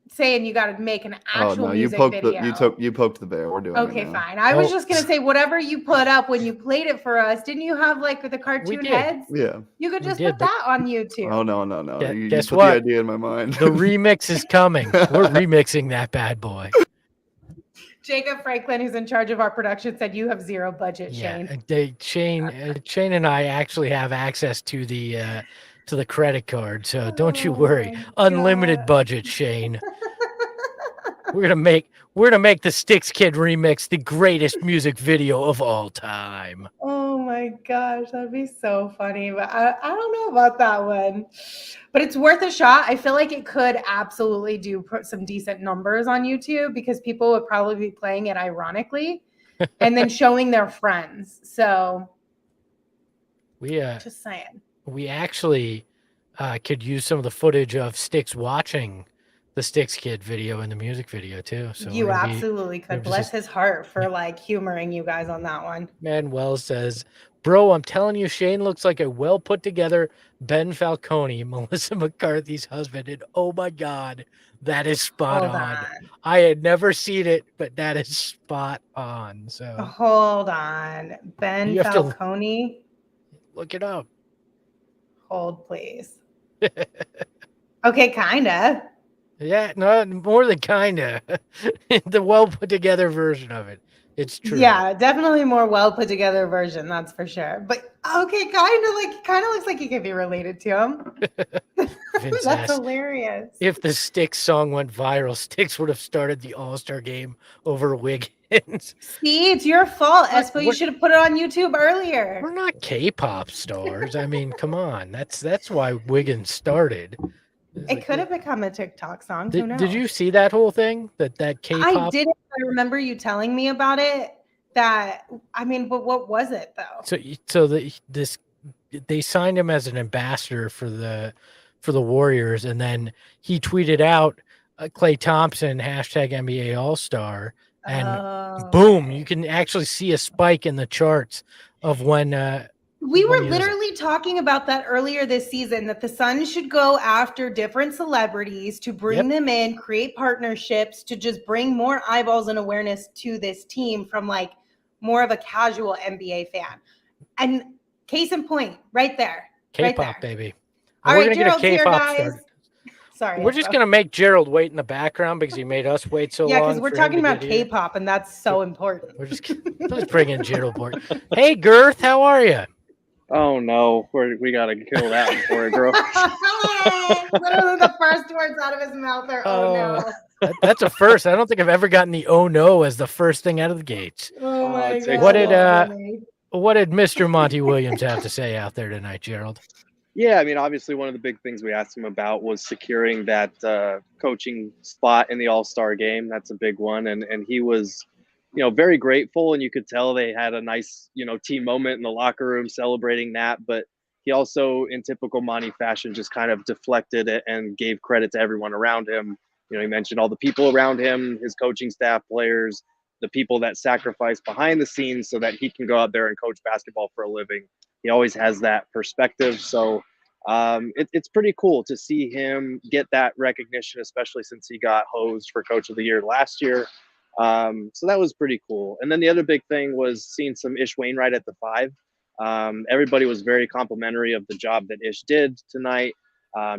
saying you got to make an actual music video. You poked the bear. We're doing it okay, now. fine. I was just gonna say, whatever you put up when you played it for us, didn't you have like the cartoon heads? Yeah. You could just put that on YouTube. Oh no. You guess put what? The idea in my mind. The remix is coming. We're remixing that bad boy. Jacob Franklin, who's in charge of our production, said you have zero budget, Shane. Shane and I actually have access to the credit card, so don't you worry. Unlimited budget, Shane. We're gonna make the Sticks Kid remix the greatest music video of all time. Oh my gosh, that'd be so funny. But I don't know about that one. But it's worth a shot. I feel like it could absolutely do some decent numbers on YouTube, because people would probably be playing it ironically and then showing their friends. So just saying. We actually could use some of the footage of Sticks watching the Sticks Kid video in the music video too. So you absolutely could. Bless his heart for like humoring you guys on that one. Manuel says, bro, I'm telling you, Shane looks like a well put together Ben Falcone, Melissa McCarthy's husband. And oh my God, that is spot on. I had never seen it, but that is spot on. So hold on. Ben Falcone. Look it up. Hold, please. Okay, kinda. Yeah, no, more than kinda. The well put together version of it. It's true. Yeah, definitely more well put together version, that's for sure. But okay, kind of looks like you could be related to him. That's hilarious. If the Sticks song went viral, Sticks would have started the All-Star game over Wiggins. See, it's your fault, Espo. You should have put it on YouTube earlier. We're not K-pop stars. I mean, come on. That's why Wiggins started. It could have become a TikTok song. Who knows? Did you see that whole thing? That K-pop? I didn't. I remember you telling me about it. But what was it though? So they signed him as an ambassador for for the Warriors. And then he tweeted out Klay Thompson, hashtag NBA All-Star. And boom, you can actually see a spike in the charts of when we were literally talking about that earlier this season, that the Suns should go after different celebrities to bring them in, create partnerships to just bring more eyeballs and awareness to this team from like more of a casual NBA fan. And case in point, right there. K-pop, baby. All right, we're gonna get a K-pop started. Sorry, we're just gonna make Gerald wait in the background because he made us wait so long. Yeah, because we're talking about K-pop, and that's so important. Let's bring in Gerald board. Hey, Girth, how are you? Oh no, we gotta kill that before it grows. Literally the first words out of his mouth are "oh no." That's a first. I don't think I've ever gotten the "oh no" as the first thing out of the gates. Oh my God. What did Mr. Monty Williams have to say out there tonight, Gerald? Yeah, I mean, obviously one of the big things we asked him about was securing that coaching spot in the All-Star game. That's a big one, and he was, very grateful, and you could tell they had a nice, team moment in the locker room celebrating that. But he also, in typical Monty fashion, just kind of deflected it and gave credit to everyone around him. He mentioned all the people around him, his coaching staff, players, the people that sacrifice behind the scenes so that he can go out there and coach basketball for a living. He always has that perspective. So it's pretty cool to see him get that recognition, especially since he got hosed for Coach of the Year last year. So that was pretty cool. And then the other big thing was seeing some Ish Wainwright at the 5. Everybody was very complimentary of the job that Ish did tonight,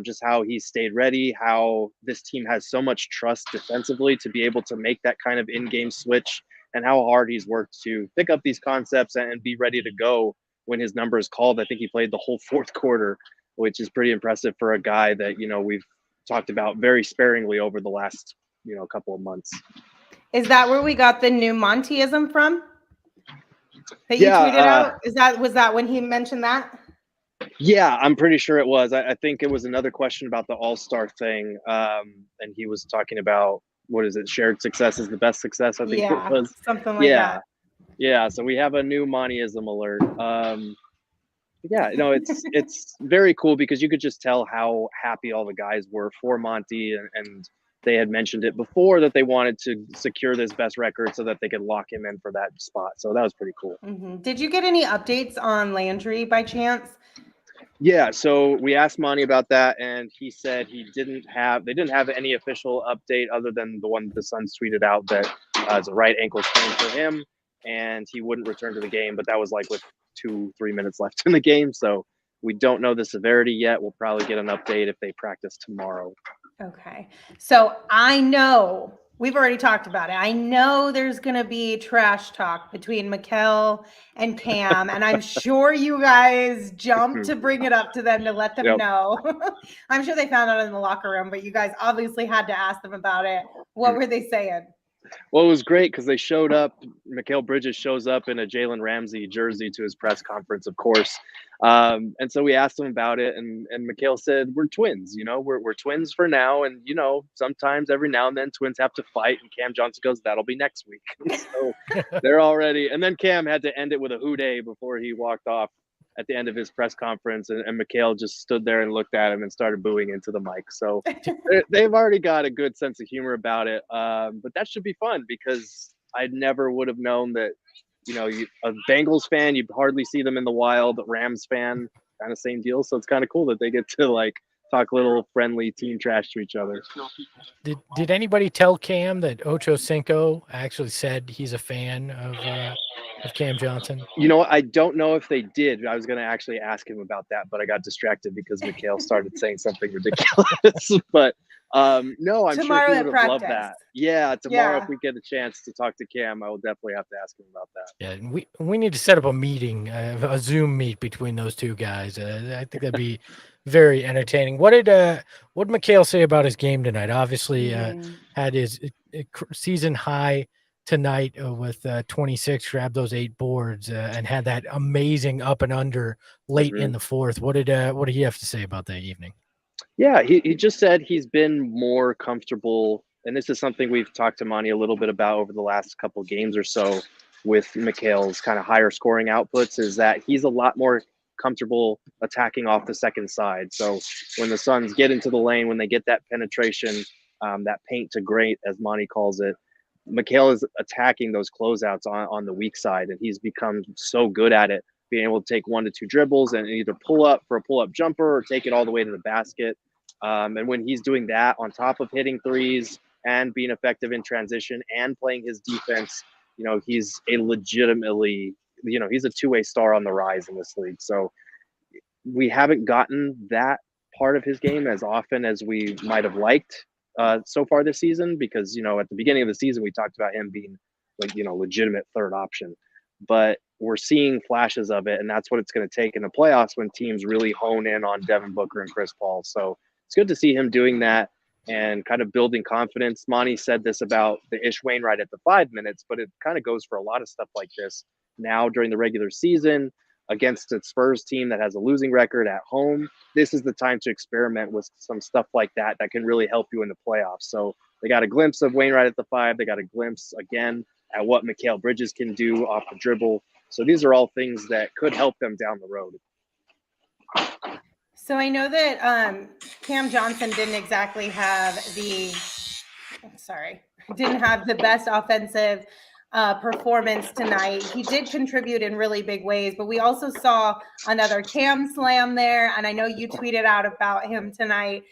just how he stayed ready, how this team has so much trust defensively to be able to make that kind of in-game switch, and how hard he's worked to pick up these concepts and be ready to go when his number is called. I think he played the whole fourth quarter, which is pretty impressive for a guy that, we've talked about very sparingly over the last, couple of months. Is that where we got the new Montyism from? That you tweeted out? Was that when he mentioned that? Yeah, I'm pretty sure it was. I think it was another question about the All-Star thing. And he was talking about, what is it? Shared success is the best success, I think it was. Something like that. Yeah, so we have a new Montyism alert. It's very cool because you could just tell how happy all the guys were for Monty, and they had mentioned it before that they wanted to secure this best record so that they could lock him in for that spot. So that was pretty cool. Mm-hmm. Did you get any updates on Landry by chance? Yeah, so we asked Monty about that, and he said they didn't have any official update other than the one the Suns tweeted out that it's a right ankle sprain for him, and he wouldn't return to the game. But that was like with 2-3 minutes left in the game, so we don't know the severity yet. We'll probably get an update if they practice tomorrow. Okay, so I know we've already talked about it. I know there's going to be trash talk between Mikal and Cam, and I'm sure you guys jumped to bring it up to them to let them know. I'm sure they found out in the locker room, but you guys obviously had to ask them about it. What were they saying? Well, it was great because they showed up. Mikal Bridges shows up in a Jalen Ramsey jersey to his press conference, of course. And so we asked him about it, and Mikal said, we're twins, we're twins for now. And, sometimes every now and then twins have to fight. And Cam Johnson goes, that'll be next week. So they're already. And then Cam had to end it with a hoo-day before he walked off at the end of his press conference. And Mikal just stood there and looked at him and started booing into the mic. So they've already got a good sense of humor about it. But that should be fun because I never would have known that, a Bengals fan, you'd hardly see them in the wild. Rams fan, kind of same deal. So it's kind of cool that they get to talk little friendly team trash to each other. Did anybody tell Cam that Ocho Cinco actually said he's a fan of Cam Johnson? I don't know if they did. I was going to actually ask him about that, but I got distracted because Mikal started saying something ridiculous. But no, I'm tomorrow sure he would have loved that. Yeah, tomorrow if we get a chance to talk to Cam, I will definitely have to ask him about that. Yeah, and we need to set up a meeting, a Zoom meet between those two guys. I think that'd be very entertaining. What did Mikal say about his game tonight? Obviously, had his season high tonight with 26, grabbed those 8 boards and had that amazing up and under late in the fourth. What did he have to say about that evening? Yeah, he just said he's been more comfortable, and this is something we've talked to Monty a little bit about over the last couple of games or so with Mikal's kind of higher scoring outputs, is that he's a lot more comfortable attacking off the second side. So when the Suns get into the lane, when they get that penetration, that paint to great, as Monty calls it, Mikal is attacking those closeouts on the weak side, and he's become so good at it, being able to take 1 to 2 dribbles and either pull up for a pull-up jumper or take it all the way to the basket. And when he's doing that on top of hitting threes and being effective in transition and playing his defense, he's a legitimately, he's a two-way star on the rise in this league. So we haven't gotten that part of his game as often as we might have liked so far this season, because, at the beginning of the season, we talked about him being legitimate third option, but we're seeing flashes of it. And that's what it's going to take in the playoffs when teams really hone in on Devin Booker and Chris Paul. So it's good to see him doing that and kind of building confidence. Monty said this about the Ish Wainwright at the 5 minutes, but it kind of goes for a lot of stuff like this now during the regular season against a Spurs team that has a losing record at home. This is the time to experiment with some stuff like that can really help you in the playoffs. So they got a glimpse of Wainwright at the 5. They got a glimpse again at what Mikal Bridges can do off the dribble. So these are all things that could help them down the road. So I know that Cam Johnson didn't exactly have the best offensive performance tonight. He did contribute in really big ways, but we also saw another Cam slam there, and I know you tweeted out about him tonight.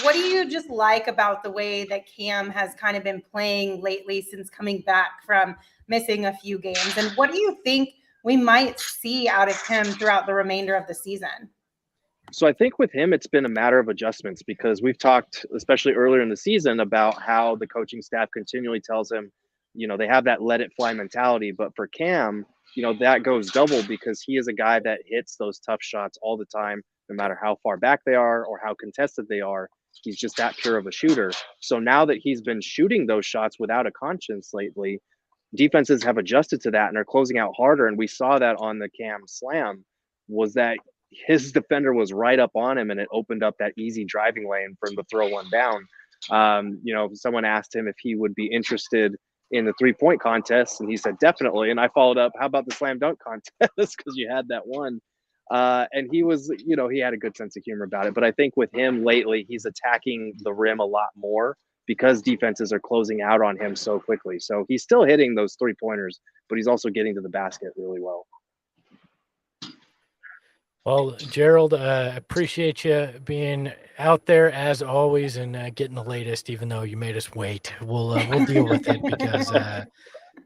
What do you just like about the way that Cam has kind of been playing lately since coming back from missing a few games, and what do you think we might see out of him throughout the remainder of the season? So I think with him, it's been a matter of adjustments, because we've talked, especially earlier in the season, about how the coaching staff continually tells him, they have that let it fly mentality. But for Cam, that goes double, because he is a guy that hits those tough shots all the time, no matter how far back they are or how contested they are. He's just that pure of a shooter. So now that he's been shooting those shots without a conscience lately, defenses have adjusted to that and are closing out harder. And we saw that on the Cam slam, was that his defender was right up on him, and it opened up that easy driving lane for him to throw one down. Someone asked him if he would be interested in the 3-point contest, and he said definitely. And I followed up, how about the slam dunk contest? Because you had that one. And he was, he had a good sense of humor about it. But I think with him lately, he's attacking the rim a lot more because defenses are closing out on him so quickly. So he's still hitting those 3-pointers, but he's also getting to the basket really well. Well, Gerald, appreciate you being out there as always and getting the latest, even though you made us wait. We'll deal with it because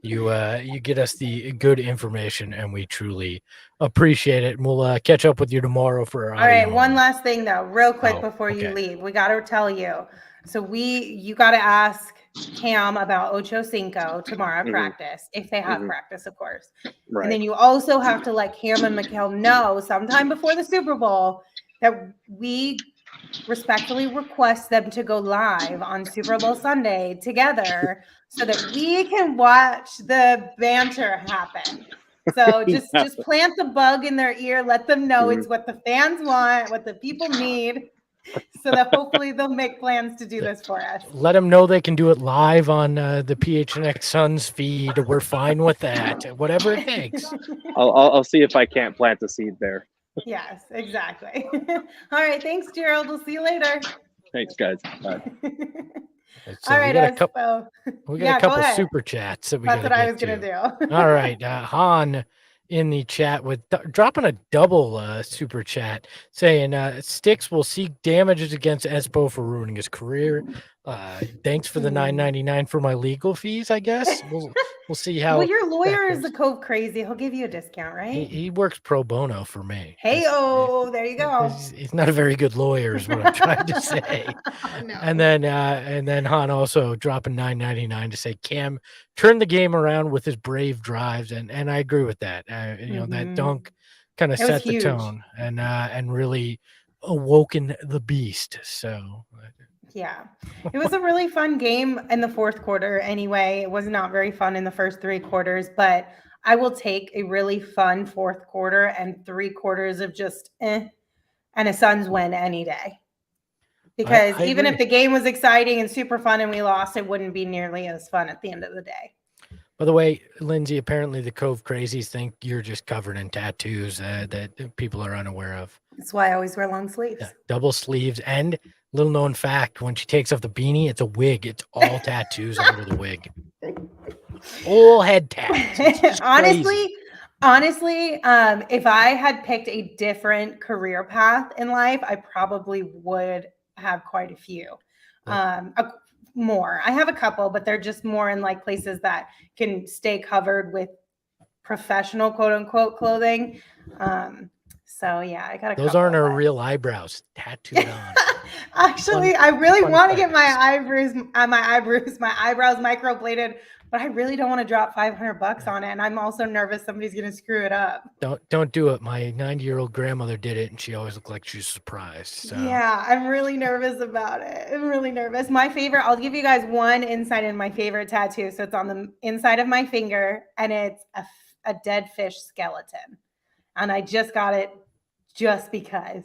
you get us the good information, and we truly appreciate it. And we'll catch up with you tomorrow for our All right, one last thing though, real quick before okay. you leave. We got to tell you. So you got to ask Cam about Ocho Cinco tomorrow at practice, if they have practice, of course. Right. And then you also have to let Cam and Mikal know sometime before the Super Bowl that we respectfully request them to go live on Super Bowl Sunday together so that we can watch the banter happen. So just plant the bug in their ear, let them know it's what the fans want, what the people need, so that hopefully they'll make plans to do this for us. Let them know they can do it live on the PHNX Suns feed. We're fine with that, whatever it takes. I'll see if I can't plant a seed there. Yes, exactly. All right, thanks, Gerald. We'll see you later. Thanks, guys. Bye. All right, we got a couple super chats that That's what I was going to do. All right, Han in the chat with dropping a double super chat saying Sticks will seek damages against Espo for ruining his career. Thanks for the $9.99 for my legal fees, I guess. We'll see how. Well, your lawyer is the Cove Crazy. He'll give you a discount, right? He works pro bono for me. There you go. He's not a very good lawyer, is what I'm trying to say. No. And then Han also dropping $9.99 to say Cam turned the game around with his brave drives, and I agree with that. That dunk kind of set the tone and really awoken the beast. So. Yeah, it was a really fun game in the fourth quarter. Anyway, it was not very fun in the first 3 quarters, but I will take a really fun fourth quarter and 3 quarters of just and a Suns win any day. Because I even agree. if the game was exciting and super fun and we lost, it wouldn't be nearly as fun at the end of the day. By the way, Lindsey, apparently the Cove Crazies think you're just covered in tattoos that people are unaware of. That's why I always wear long sleeves. Yeah, double sleeves. And little known fact, when she takes off the beanie, it's a wig. It's all tattoos under the wig. Whole head tats. It's just crazy. Honestly, if I had picked a different career path in life, I probably would have quite a few. More. I have a couple, but they're just more in like places that can stay covered with professional quote unquote clothing. So yeah, I got a Those aren't our real eyebrows tattooed on. Actually, I really want to get my eyebrows microbladed, but I really don't want to drop $500 on it. And I'm also nervous somebody's going to screw it up. Don't do it. My 90-year-old grandmother did it, and she always looked like she was surprised. So. Yeah, I'm really nervous about it. I'm really nervous. My favorite, I'll give you guys one insight in my favorite tattoo. So it's on the inside of my finger, and it's a dead fish skeleton. And I just got it just because.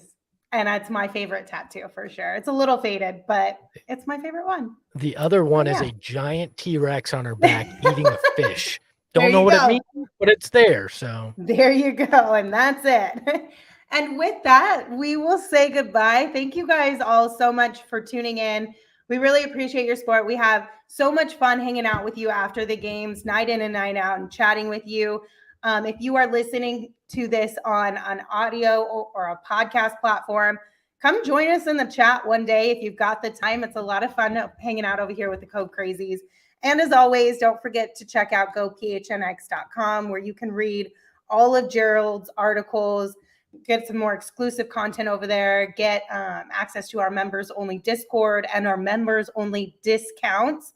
And it's my favorite tattoo for sure. It's a little faded, but it's my favorite one. The other one is a giant T-Rex on her back eating a fish. Don't know what it means, but it's there. So there you go. And that's it. And with that, we will say goodbye. Thank you guys all so much for tuning in. We really appreciate your support. We have so much fun hanging out with you after the games, night in and night out, and chatting with you. If you are listening to this on an audio or a podcast platform, come join us in the chat one day if you've got the time. It's a lot of fun hanging out over here with the Cove Crazies. And as always, don't forget to check out gophnx.com, where you can read all of Gerald's articles, get some more exclusive content over there, get access to our members only Discord and our members only discounts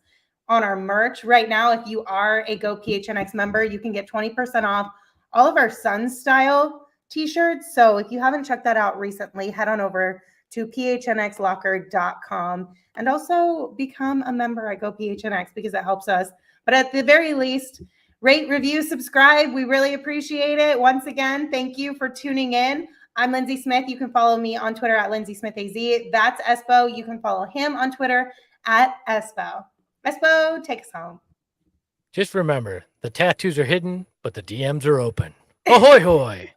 on our merch. Right now, if you are a Go PHNX member, you can get 20% off all of our Sun style t-shirts. So if you haven't checked that out recently, head on over to phnxlocker.com and also become a member at Go PHNX because it helps us. But at the very least, rate, review, subscribe. We really appreciate it. Once again, thank you for tuning in. I'm Lindsey Smith. You can follow me on Twitter at LindseySmithAZ. That's Espo. You can follow him on Twitter at Espo. Espo, take us home. Just remember, the tattoos are hidden, but the DMs are open. Ahoy hoy!